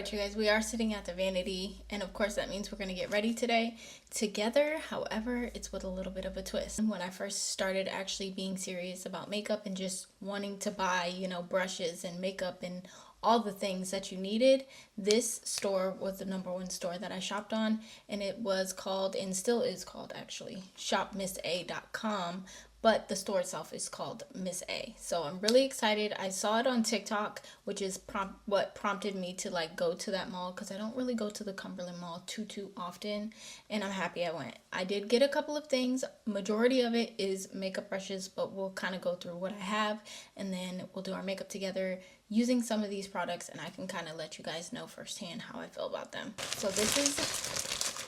Alright, you guys, we are sitting at the vanity, and of course that means we're going to get ready today together. However, it's with a little bit of a twist. When I first started actually being serious about makeup and just wanting to buy, brushes and makeup and all the things that you needed, this store was the #1 store that I shopped on, and it was called, and still is called actually, shopmissa.com. But the store itself is called Miss A. So I'm really excited. I saw it on TikTok, which is what prompted me to go to that mall, because I don't really go to the Cumberland Mall too often, and I'm happy I went. I did get a couple of things. Majority of it is makeup brushes, but we'll kind of go through what I have, and then we'll do our makeup together using some of these products, and I can kind of let you guys know firsthand how I feel about them. So this is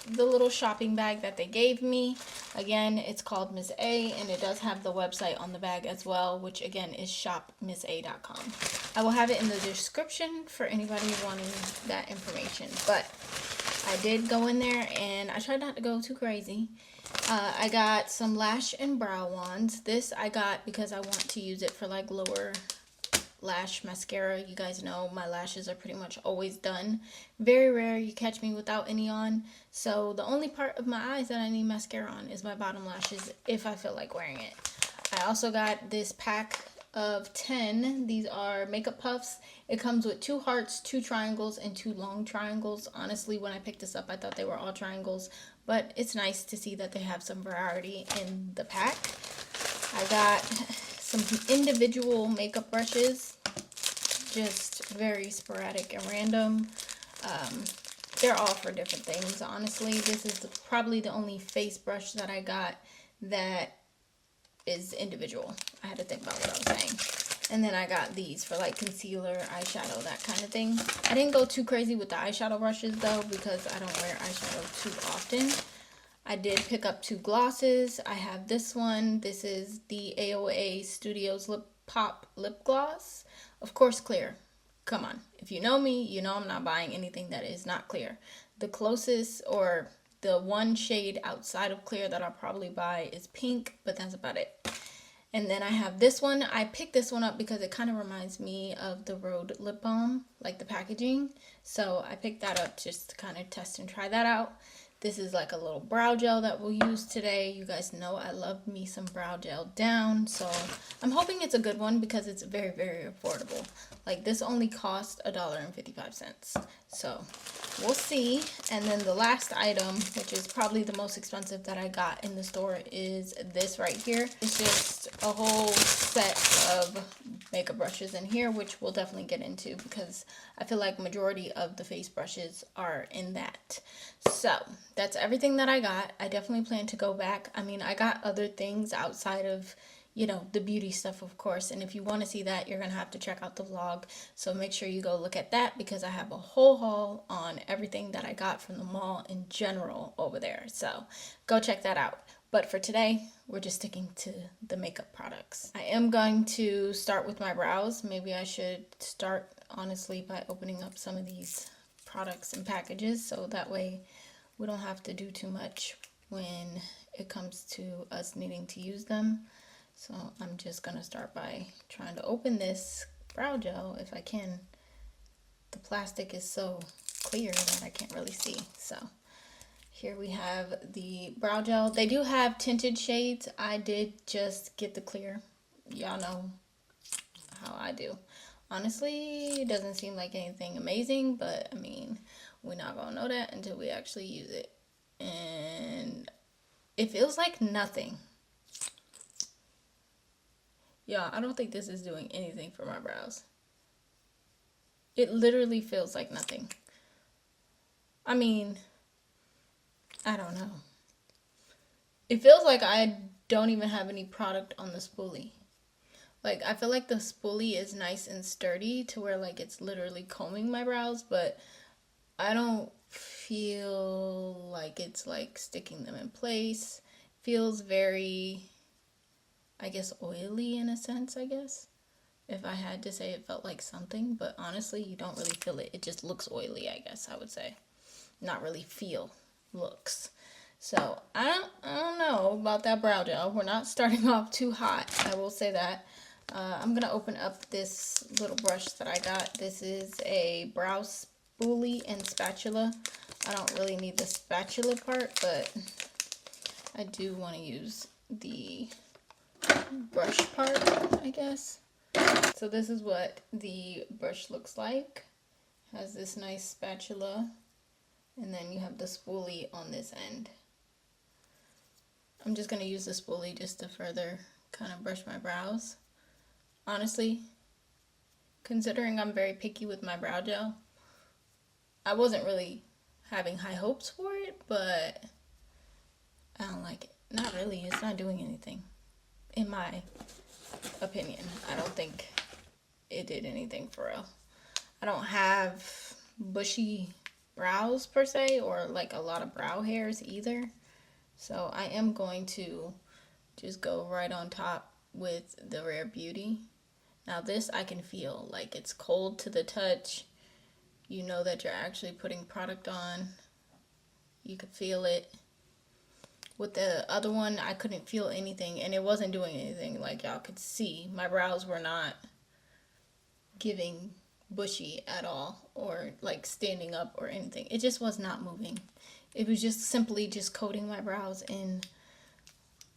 the little shopping bag that they gave me. Again, it's called Miss A, and it does have the website on the bag as well, which again is shopmissa.com. I will have it in the description for anybody wanting that information. But I did go in there, and I tried not to go too crazy. I got some lash and brow wands. This I got because I want to use it for lower lash mascara. You guys know my lashes are pretty much always done. Very rare you catch me without any on. So the only part of my eyes that I need mascara on is my bottom lashes if I feel like wearing it. I also got this pack of 10. These are makeup puffs. It comes with 2 hearts, 2 triangles, and 2 long triangles. Honestly, when I picked this up, I thought they were all triangles, but it's nice to see that they have some variety in the pack. I got some individual makeup brushes, just very sporadic and random. They're all for different things, honestly. This is probably the only face brush that I got that is individual. I had to think about what I was saying. And then I got these for concealer, eyeshadow, that kind of thing. I didn't go too crazy with the eyeshadow brushes though, because I don't wear eyeshadow too often. I did pick up 2 glosses. I have this one. This is the AOA Studio's Lip Pop Lip Gloss. Of course, clear. Come on. If you know me, you know I'm not buying anything that is not clear. The closest, or the one shade outside of clear that I'll probably buy is pink, but that's about it. And then I have this one. I picked this one up because it kind of reminds me of the Rhode Lip Balm, like the packaging. So I picked that up just to kind of test and try that out. This is a little brow gel that we'll use today. You guys know I love me some brow gel down. So I'm hoping it's a good one because it's very, very affordable. This only cost $1.55. So we'll see. And then the last item, which is probably the most expensive that I got in the store, is this right here. It's just a whole set of makeup brushes in here, which we'll definitely get into because I feel like majority of the face brushes are in that. So that's everything that I got. I definitely plan to go back. I mean, I got other things outside of, the beauty stuff, of course. And if you want to see that, you're going to have to check out the vlog. So make sure you go look at that because I have a whole haul on everything that I got from the mall in general over there. So go check that out. But for today, we're just sticking to the makeup products. I am going to start with my brows. Maybe I should start, honestly, by opening up some of these products and packages, so that way we don't have to do too much when it comes to us needing to use them. So I'm just going to start by trying to open this brow gel if I can. The plastic is so clear that I can't really see. So here we have the brow gel. They do have tinted shades. I did just get the clear. Y'all know how I do. Honestly, it doesn't seem like anything amazing, but I mean, we're not gonna know that until we actually use it. And it feels like nothing. Yeah, I don't think this is doing anything for my brows. It literally feels like nothing. I mean, I don't know. It feels like I don't even have any product on the spoolie. I feel like the spoolie is nice and sturdy to where it's literally combing my brows, but I don't feel like it's sticking them in place. Feels very, I guess, oily in a sense, I guess. If I had to say, it felt like something, but honestly, you don't really feel it. It just looks oily, I guess I would say. Not really feel, looks. So I don't know about that brow gel. We're not starting off too hot, I will say that. I'm going to open up this little brush that I got. This is a brow spoolie and spatula. I don't really need the spatula part, but I do want to use the brush part, I guess. So this is what the brush looks like. Has this nice spatula, and then you have the spoolie on this end. I'm just going to use the spoolie just to further kind of brush my brows. Honestly, considering I'm very picky with my brow gel, I wasn't really having high hopes for it, but I don't like it. Not really. It's not doing anything, in my opinion. I don't think it did anything for real. I don't have bushy brows per se, or like a lot of brow hairs either. So I am going to just go right on top with the Rare Beauty. Now this I can feel, like it's cold to the touch. You know that you're actually putting product on. You could feel it. With the other one, I couldn't feel anything, and it wasn't doing anything. Like y'all could see, my brows were not giving bushy at all, or like standing up or anything. It just was not moving. It was just simply just coating my brows in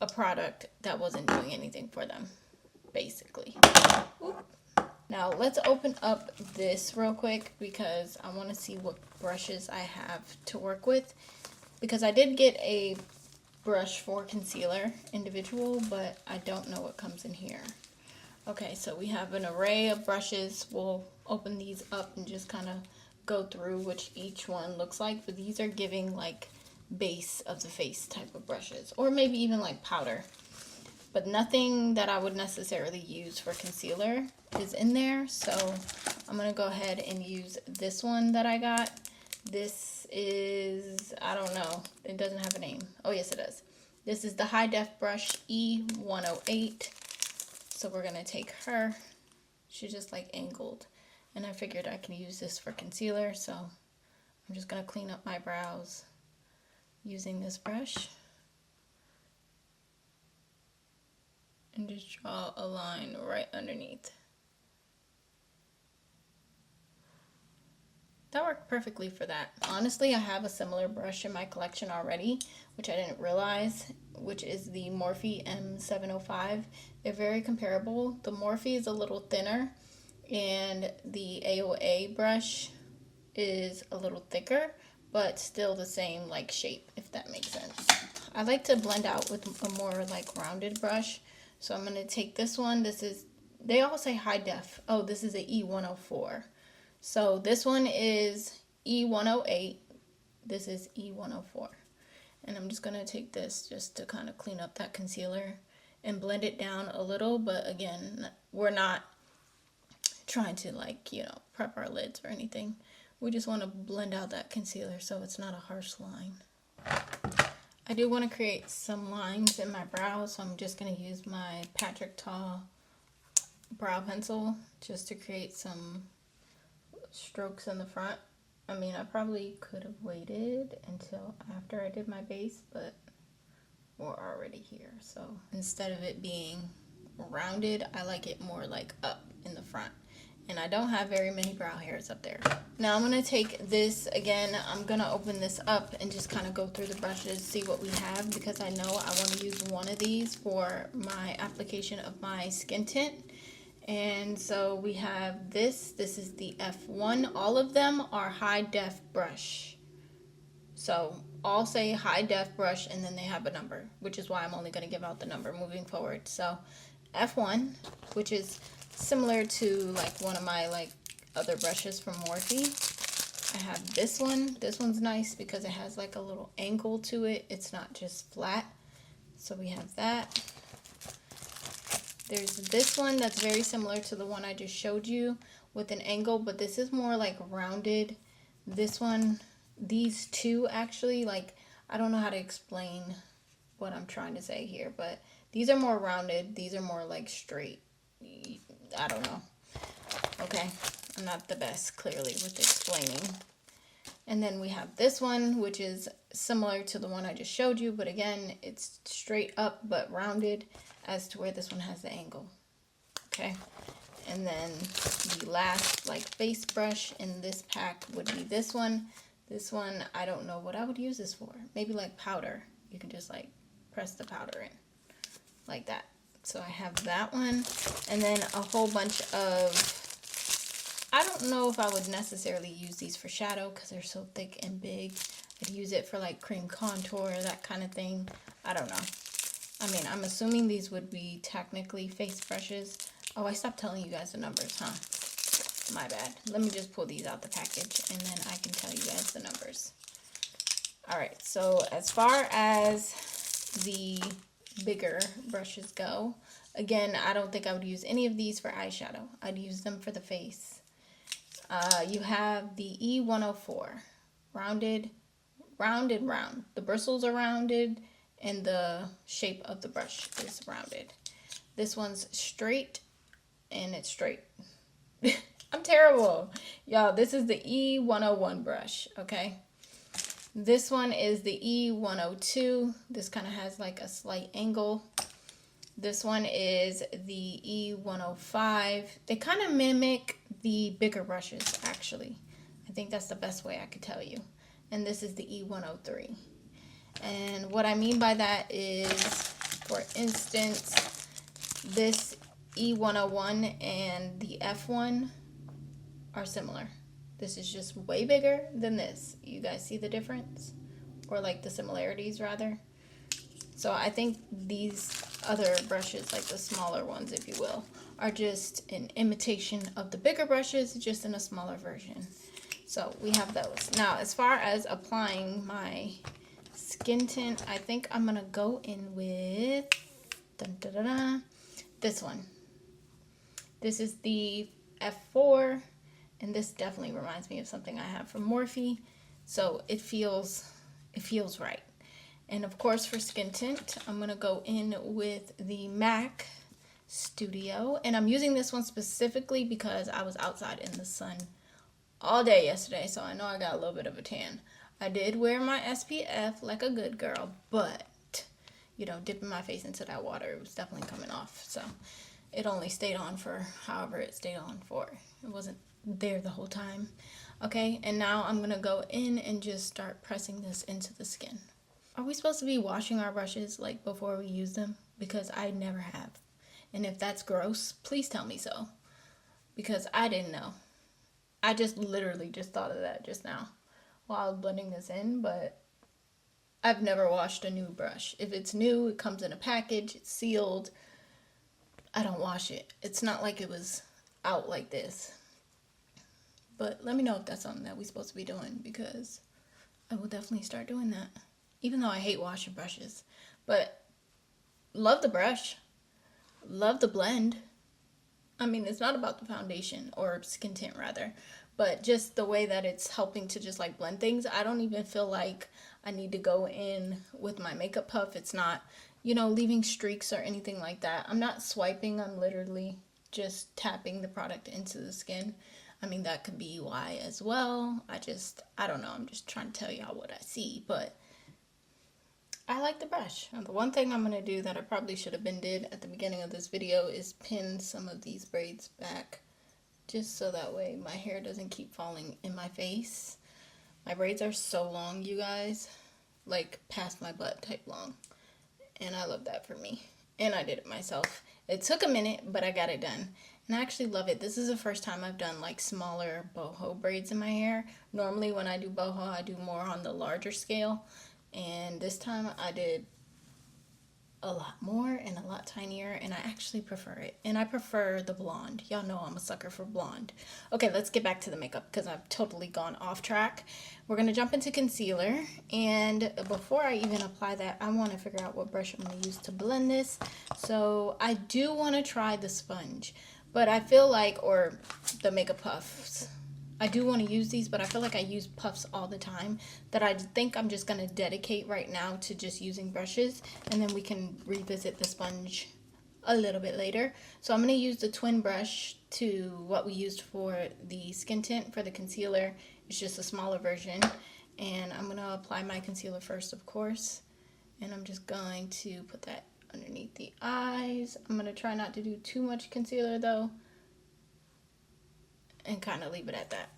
a product that wasn't doing anything for them, basically. Oop. Now let's open up this real quick because I want to see what brushes I have to work with, because I did get a brush for concealer individual, but I don't know what comes in here. Okay, so we have an array of brushes. We'll open these up and just kind of go through which each one looks like, but these are giving like base of the face type of brushes, or maybe even like powder, but nothing that I would necessarily use for concealer is in there. So I'm gonna go ahead and use this one that I got. This is, I don't know, it doesn't have a name. Oh yes it does. This is the high def brush E108. So we're gonna take her. She's just like angled, and I figured I can use this for concealer, so I'm just gonna clean up my brows using this brush and just draw a line right underneath. That worked perfectly for that. Honestly, I have a similar brush in my collection already, which I didn't realize, which is the Morphe M705. They're very comparable. The Morphe is a little thinner, and the AOA brush is a little thicker, but still the same like shape, if that makes sense. I like to blend out with a more like rounded brush. So I'm going to take this one. This is, they all say high def. Oh, this is a E104. So this one is E108. This is E104. And I'm just going to take this just to kind of clean up that concealer and blend it down a little. But again, we're not trying to like, you know, prep our lids or anything. We just want to blend out that concealer so it's not a harsh line. I do want to create some lines in my brows, so I'm just going to use my Patrick Ta brow pencil just to create some strokes in the front. I mean, I probably could have waited until after I did my base, but we're already here. So instead of it being rounded, I like it more like up in the front. And I don't have very many brow hairs up there. Now I'm going to take this again. I'm going to open this up and just kind of go through the brushes, see what we have, because I know I want to use one of these for my application of my skin tint. And so we have this. This is the F1. All of them are high def brush. So all say high def brush, and then they have a number, which is why I'm only going to give out the number moving forward. So F1, which is similar to like one of my like other brushes from Morphe. I have this one. This one's nice because it has like a little angle to it. It's not just flat. So we have that. There's this one that's very similar to the one I just showed you with an angle, but this is more like rounded. This one, these two actually, like, I don't know how to explain what I'm trying to say here, but these are more rounded. These are more like straight. I don't know. Okay, I'm not the best clearly with explaining. And then we have this one, which is similar to the one I just showed you, but again, it's straight up but rounded as to where this one has the angle. Okay, And then the last like face brush in this pack would be this one. This one, I don't know what I would use this for. Maybe like powder. You can just like press the powder in like that. So I have that one. And then a whole bunch of, I don't know if I would necessarily use these for shadow because they're so thick and big. I'd use it for like cream contour, that kind of thing. I don't know. I mean, I'm assuming these would be technically face brushes. Oh, I stopped telling you guys the numbers, huh? My bad. Let me just pull these out the package and then I can tell you guys the numbers. All right, so as far as the bigger brushes go, again, I don't think I would use any of these for eyeshadow. I'd use them for the face. You have the E104, rounded, round. The bristles are rounded and the shape of the brush is rounded. This one's straight and it's straight. I'm terrible. Y'all, this is the E101 brush, okay? This one is the E102. This kind of has like a slight angle. This one is the E105. They kind of mimic the bigger brushes, actually. I think that's the best way I could tell you. And this is the E103. And what I mean by that is, for instance, this E101 and the F1 are similar. This is just way bigger than this. You guys see the difference? Or like the similarities rather. So I think these other brushes, like the smaller ones if you will, are just an imitation of the bigger brushes, just in a smaller version. So we have those. Now as far as applying my skin tint, I think I'm gonna go in with this one. This is the F4, and this definitely reminds me of something I have from Morphe, so it feels right. And of course for skin tint, I'm gonna go in with the MAC Studio, and I'm using this one specifically because I was outside in the sun all day yesterday, so I know I got a little bit of a tan. I did wear my SPF like a good girl, but you know, dipping my face into that water, it was definitely coming off. So it only stayed on for however it stayed on for. It wasn't there the whole time. Okay, and now I'm gonna go in and just start pressing this into the skin. Are we supposed to be washing our brushes like before we use them? Because I never have. And if that's gross, please tell me so. Because I didn't know. I just literally just thought of that just now while I was blending this in, but I've never washed a new brush. If it's new, it comes in a package, it's sealed. I don't wash it. It's not like it was out like this. But let me know if that's something that we're supposed to be doing, because I will definitely start doing that. Even though I hate washing brushes. But love the brush. Love the blend. I mean, it's not about the foundation, or skin tint rather, but just the way that it's helping to just like blend things. I don't even feel like I need to go in with my makeup puff. It's not, you know, leaving streaks or anything like that. I'm not swiping. I'm literally just tapping the product into the skin. I mean, that could be why as well. I don't know. I'm just trying to tell y'all what I see, but I like the brush. And the one thing I'm going to do that I probably should have been did at the beginning of this video is pin some of these braids back, just so that way my hair doesn't keep falling in my face. My braids are so long, you guys, like past my butt type long, and I love that for me. And I did it myself. It took a minute, but I got it done, and I actually love it. This is the first time I've done like smaller boho braids in my hair. Normally when I do boho, I do more on the larger scale. And this time I did a lot more and a lot tinier, and I actually prefer it. And I prefer the blonde. Y'all know I'm a sucker for blonde. Okay, let's get back to the makeup because I've totally gone off track. We're going to jump into concealer. And before I even apply that, I want to figure out what brush I'm going to use to blend this. So I do want to try the sponge, but I feel like, or the makeup puffs. I do want to use these, but I feel like I use puffs all the time, that I think I'm just going to dedicate right now to just using brushes, and then we can revisit the sponge a little bit later. So I'm going to use the twin brush to what we used for the skin tint for the concealer. It's just a smaller version, and I'm going to apply my concealer first, of course, and I'm just going to put that underneath the eyes. I'm going to try not to do too much concealer though, and kind of leave it at that.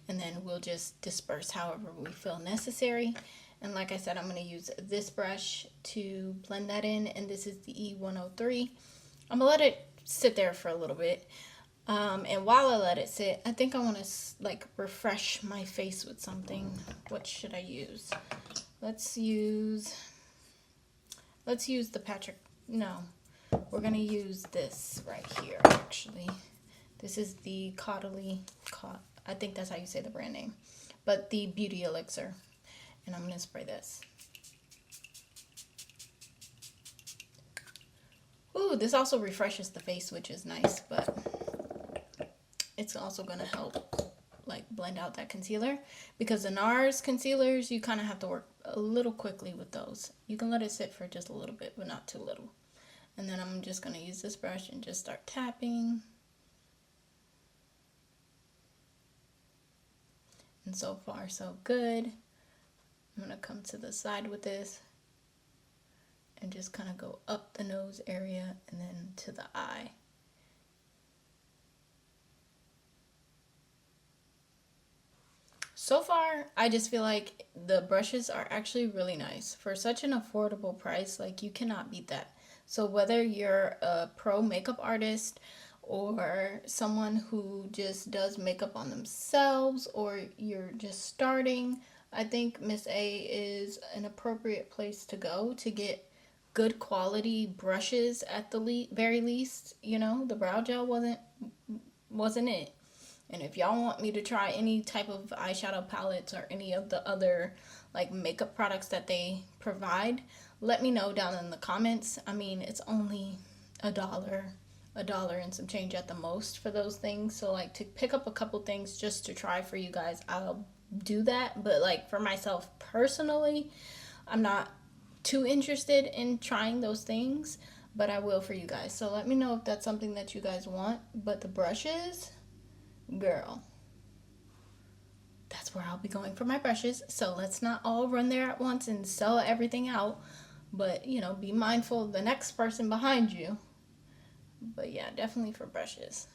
And then we'll just disperse however we feel necessary. And like I said, I'm going to use this brush to blend that in, and this is the E103. I'm going to let it sit there for a little bit. And while I let it sit, I think I want to like refresh my face with something. What should I use? Let's use the Patrick. No, we're going to use this right here, actually. This is the 𝐠𝐫𝐰𝐦, I think that's how you say the brand name, but the Beauty Elixir. And I'm going to spray this. Ooh, this also refreshes the face, which is nice, but it's also going to help like blend out that concealer, because the Nars concealers, you kind of have to work a little quickly with those. You can let it sit for just a little bit, but not too little. And then I'm just going to use this brush and just start tapping. And so far, so good. I'm going to come to the side with this and just kind of go up the nose area and then to the eye. So far, I just feel like the brushes are actually really nice. For such an affordable price, like you cannot beat that. So whether you're a pro makeup artist or someone who just does makeup on themselves, or you're just starting, I think Miss A is an appropriate place to go to get good quality brushes at the very least. You know, the brow gel wasn't it. And if y'all want me to try any type of eyeshadow palettes or any of the other like makeup products that they provide, let me know down in the comments. I mean, it's only $1 and some change at the most for those things. So like to pick up a couple things just to try for you guys, I'll do that. But like for myself personally, I'm not too interested in trying those things, but I will for you guys. So let me know if that's something that you guys want. But the brushes, girl, that's where I'll be going for my brushes. So let's not all run there at once and sell everything out, but you know, be mindful of the next person behind you. But yeah, definitely for brushes.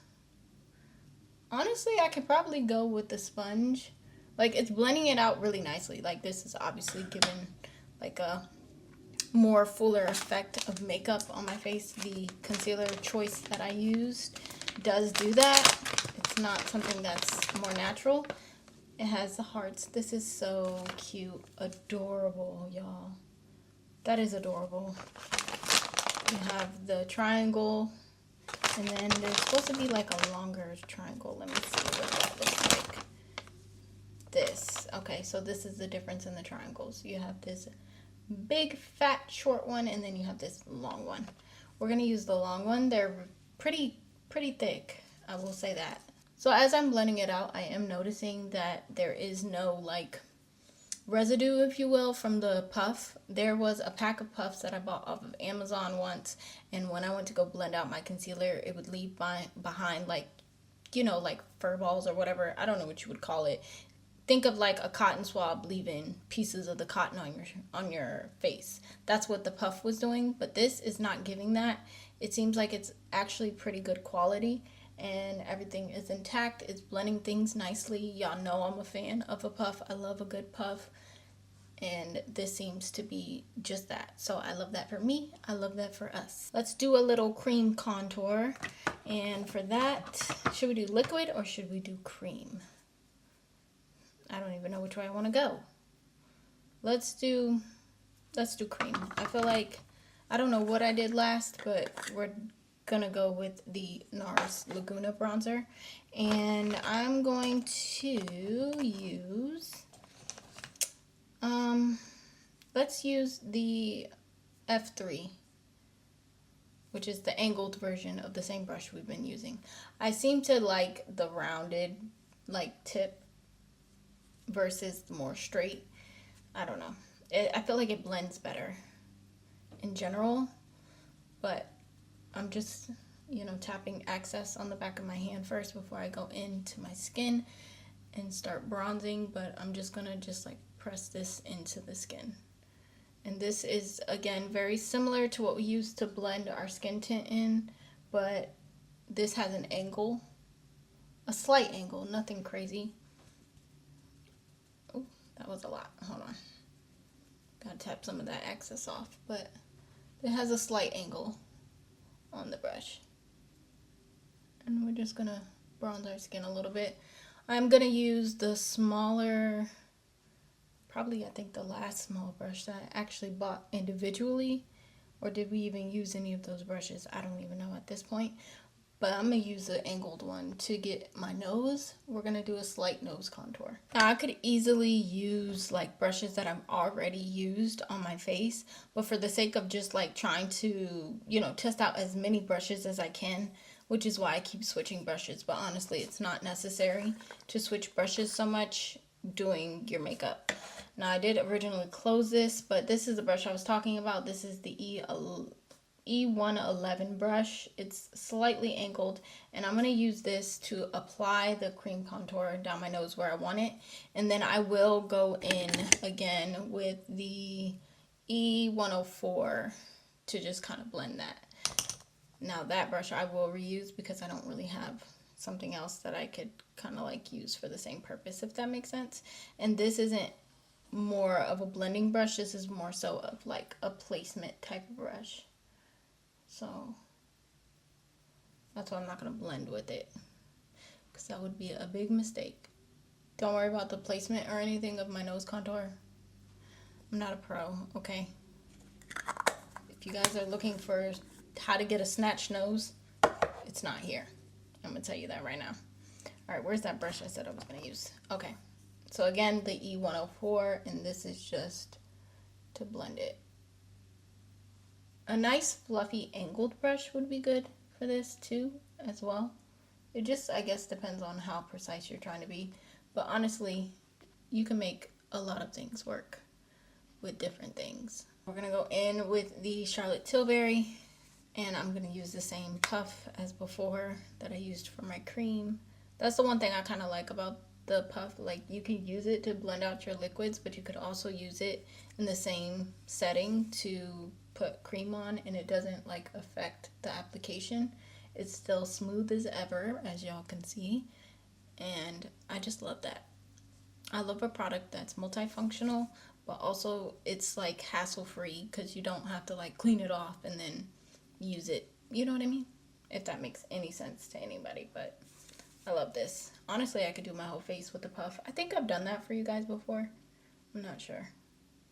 Honestly, I could probably go with the sponge. Like, it's blending it out really nicely. Like, this is obviously giving like a more fuller effect of makeup on my face. The concealer choice that I used does do that. It's not something that's more natural. It has the hearts. This is so cute. Adorable, y'all. That is adorable. You have the triangle, and then there's supposed to be like a longer triangle. Let me see what that looks like. This. Okay, so this is the difference in the triangles. You have this big, fat, short one, and then you have this long one. We're going to use the long one. They're pretty thick, I will say that. So as I'm blending it out, I am noticing that there is no like residue, if you will, from the puff. There was a pack of puffs that I bought off of Amazon once, and when I went to go blend out my concealer, it would leave behind like, you know, like fur balls or whatever. I don't know what you would call it. Think of like a cotton swab leaving pieces of the cotton on your face. That's what the puff was doing, but this is not giving that. It seems like it's actually pretty good quality, and everything is intact. It's blending things nicely. Y'all know I'm a fan of a puff. I love a good puff, and this seems to be just that. So I love that for me. I love that for us. Let's do a little cream contour, and for that, should we do liquid or should we do cream? I don't even know which way I want to go. Let's do cream. I feel like, I don't know what I did last, but we're gonna go with the Nars Laguna bronzer, and I'm going to use let's use the F3, which is the angled version of the same brush we've been using. I seem to like the rounded like tip versus the more straight. I don't know. I feel like it blends better in general, but I'm just, you know, tapping excess on the back of my hand first before I go into my skin and start bronzing. But I'm just gonna just like press this into the skin. And this is, again, very similar to what we use to blend our skin tint in, but this has an angle a slight angle, nothing crazy. Oh, that was a lot. Hold on. Gotta tap some of that excess off, but it has a slight angle on the brush. And we're just gonna bronze our skin a little bit. I'm gonna use the smaller, probably I think the last small brush that I actually bought individually. Or did we even use any of those brushes? I don't even know at this point. But I'm going to use the angled one to get my nose. We're going to do a slight nose contour. Now, I could easily use like brushes that I've already used on my face. But for the sake of just like trying to, you know, test out as many brushes as I can, which is why I keep switching brushes. But honestly, it's not necessary to switch brushes so much doing your makeup. Now, I did originally close this, but this is the brush I was talking about. This is the E111 brush. It's slightly angled, and I'm going to use this to apply the cream contour down my nose where I want it. And then I will go in again with the E104 to just kind of blend that. Now, that brush I will reuse because I don't really have something else that I could kind of like use for the same purpose, if that makes sense. And this isn't more of a blending brush. This is more so of like a placement type of brush. So that's why I'm not going to blend with it, because that would be a big mistake. Don't worry about the placement or anything of my nose contour. I'm not a pro, okay? If you guys are looking for how to get a snatch nose, it's not here. I'm going to tell you that right now. All right, where's that brush I said I was going to use? Okay. So again, the E104, and this is just to blend it. A nice fluffy angled brush would be good for this too, as well. It just, I guess, depends on how precise you're trying to be. But honestly, you can make a lot of things work with different things. We're gonna go in with the Charlotte Tilbury, and I'm gonna use the same puff as before that I used for my cream. That's the one thing I kind of like about the puff. Like, you can use it to blend out your liquids, but you could also use it in the same setting to put cream on, and it doesn't like affect the application. It's still smooth as ever, as y'all can see, and I just love that. I love a product that's multifunctional, but also it's like hassle-free, because you don't have to like clean it off and then use it, you know what I mean? If that makes any sense to anybody. But I love this. Honestly, I could do my whole face with the puff. I think I've done that for you guys before. I'm not sure.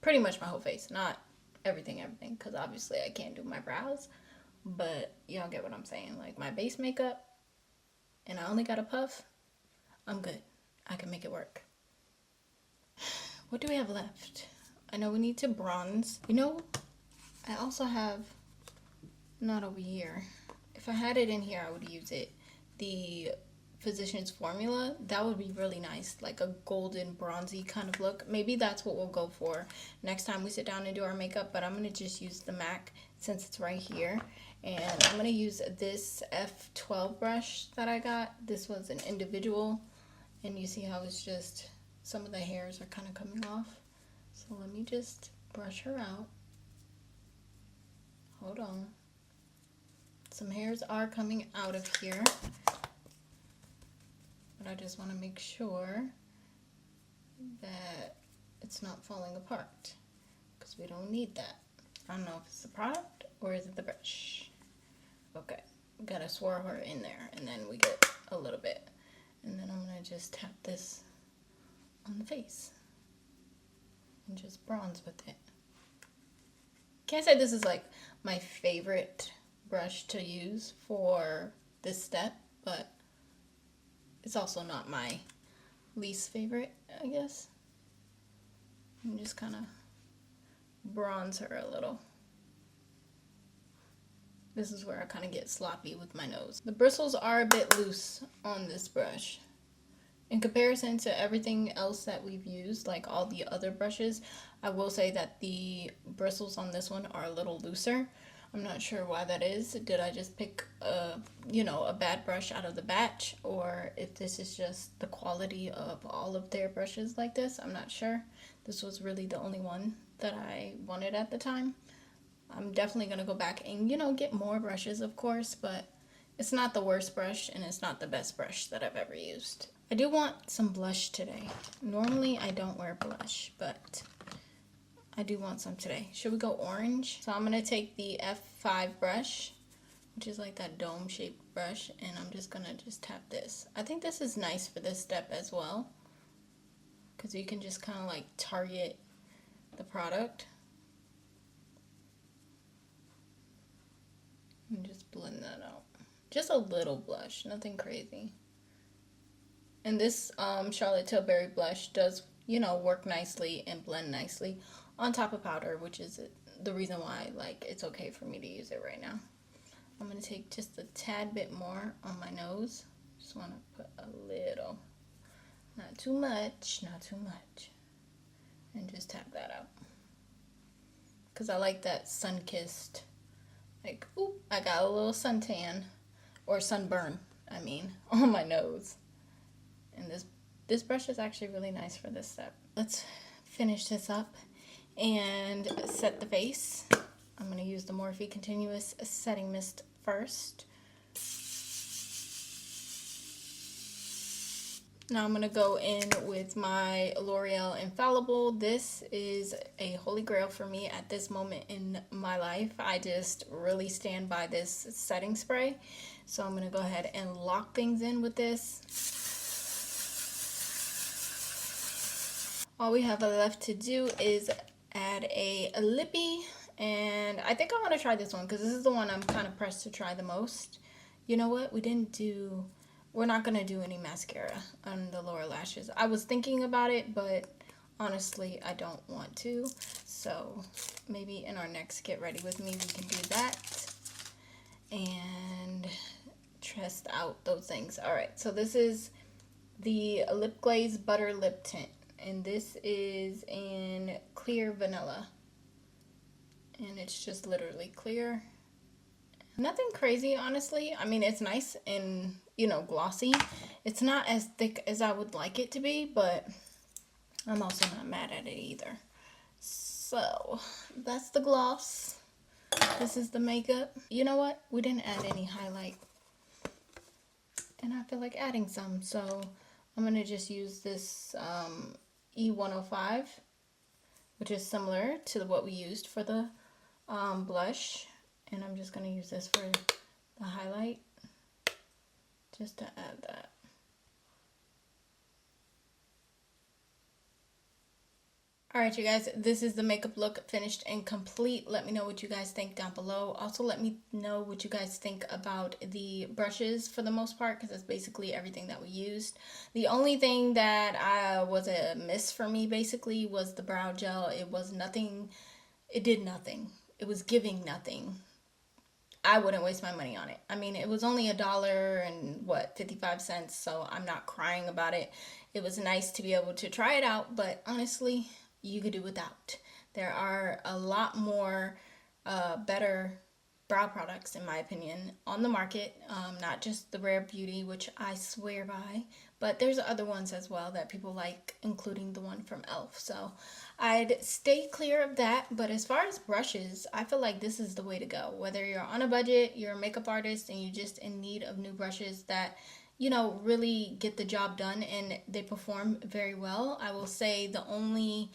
Pretty much my whole face, not everything, because obviously I can't do my brows, but y'all get what I'm saying. Like, my base makeup, and I only got a puff, I'm good. I can make it work. What do we have left? I know we need to bronze. You know, I also have, not over here. If I had it in here, I would use it. The Physicians Formula, that would be really nice, like a golden bronzy kind of look. Maybe that's what we'll go for next time we sit down and do our makeup, but I'm going to just use the MAC since it's right here. And I'm going to use this F12 brush that I got. This was an individual, and you see how it's just, some of the hairs are kind of coming off. So let me just brush her out. Hold on. Some hairs are coming out of here, but I just want to make sure that it's not falling apart, because we don't need that. I don't know if it's the product or is it the brush. Okay, gotta swirl her in there, and then we get a little bit, and then I'm gonna just tap this on the face and just bronze with it. Can't say this is like my favorite brush to use for this step, but it's also not my least favorite, I guess. And just kind of bronze her a little. This is where I kind of get sloppy with my nose. The bristles are a bit loose on this brush. In comparison to everything else that we've used, like all the other brushes, I will say that the bristles on this one are a little looser. I'm not sure why that is. Did I just pick a bad brush out of the batch, or if this is just the quality of all of their brushes like this? I'm not sure. This was really the only one that I wanted at the time. I'm definitely going to go back and, get more brushes, of course, but It's not the worst brush and it's not the best brush that I've ever used. I do want some blush today. Normally I don't wear blush, but I do want some today. Should we go orange? So I'm gonna take the F5 brush, which is like that dome shaped brush, and I'm just gonna tap this. I think this is nice for this step as well, because you can just kind of like target the product. And just blend that out. Just a little blush, nothing crazy. And this Charlotte Tilbury blush does, you know, work nicely and blend nicely on top of powder, which is the reason why like it's okay for me to use it right now. I'm gonna take just a tad bit more on my nose. Just want to put a little, not too much, not too much, and just tap that out. Because I like that sun-kissed, like, oop, I got a little suntan, or sunburn, I mean, on my nose. And this brush is actually really nice for this step. Let's finish this up and set the face. I'm going to use the Morphe Continuous Setting Mist first. Now I'm going to go in with my L'Oreal Infallible. This is a holy grail for me at this moment in my life. I just really stand by this setting spray. So I'm going to go ahead and lock things in with this. All we have left to do is add a lippy. And I think I want to try this one because this is the one I'm kind of pressed to try the most. You know what? We're not going to do any mascara on the lower lashes. I was thinking about it, but honestly, I don't want to. So maybe in our next Get Ready With Me, we can do that and test out those things. All right, so this is the Lip Glaze Butter Lip Tint, and this is in Clear Vanilla. And it's just literally clear. Nothing crazy, honestly. I mean, it's nice and, you know, glossy. It's not as thick as I would like it to be, but I'm also not mad at it either. So, that's the gloss. This is the makeup. You know what? We didn't add any highlight. And I feel like adding some. So, I'm going to just use this E105, which is similar to what we used for the blush. And I'm just going to use this for the highlight, just to add that. Alright, you guys, this is the makeup look finished and complete. Let me know what you guys think down below. Also, let me know what you guys think about the brushes for the most part, because that's basically everything that we used. The only thing that was a miss for me, basically, was the brow gel. It was nothing. It did nothing. It was giving nothing. I wouldn't waste my money on it. I mean, it was only $1 and what, 55 cents, so I'm not crying about it. It was nice to be able to try it out, but honestly, you could do without. There are a lot more better brow products, in my opinion, on the market. Not just the Rare Beauty, which I swear by, but there's other ones as well that people like, including the one from e.l.f. So I'd stay clear of that. But as far as brushes, I feel like this is the way to go. Whether you're on a budget, you're a makeup artist, and you're just in need of new brushes that, you know, really get the job done and they perform very well. I will say the only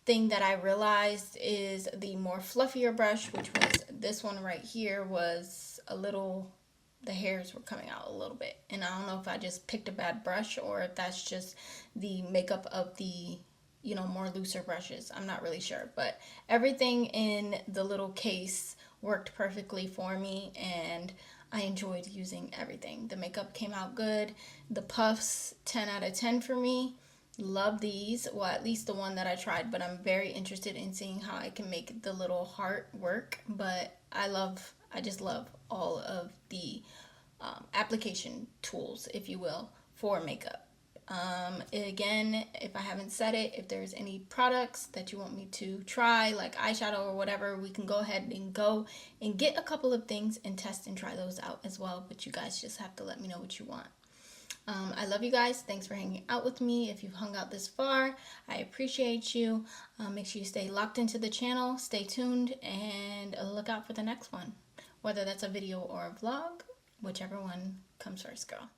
thing that I realized is the more fluffier brush, which was this one right here, was a little, the hairs were coming out a little bit. And I don't know if I just picked a bad brush or if that's just the makeup of the, you know, more looser brushes. I'm not really sure, but everything in the little case worked perfectly for me and I enjoyed using everything. The makeup came out good. The puffs, 10 out of 10 for me. Love these, well, at least the one that I tried, but I'm very interested in seeing how I can make the little heart work. But I just love all of the application tools, if you will, for makeup. Again, if I haven't said it, if there's any products that you want me to try, like eyeshadow or whatever, we can go ahead and go and get a couple of things and test and try those out as well. But you guys just have to let me know what you want. I love you guys. Thanks for hanging out with me. If you've hung out this far, I appreciate you. Make sure you stay locked into the channel, stay tuned, and look out for the next one. Whether that's a video or a vlog, Whichever one comes first, girl.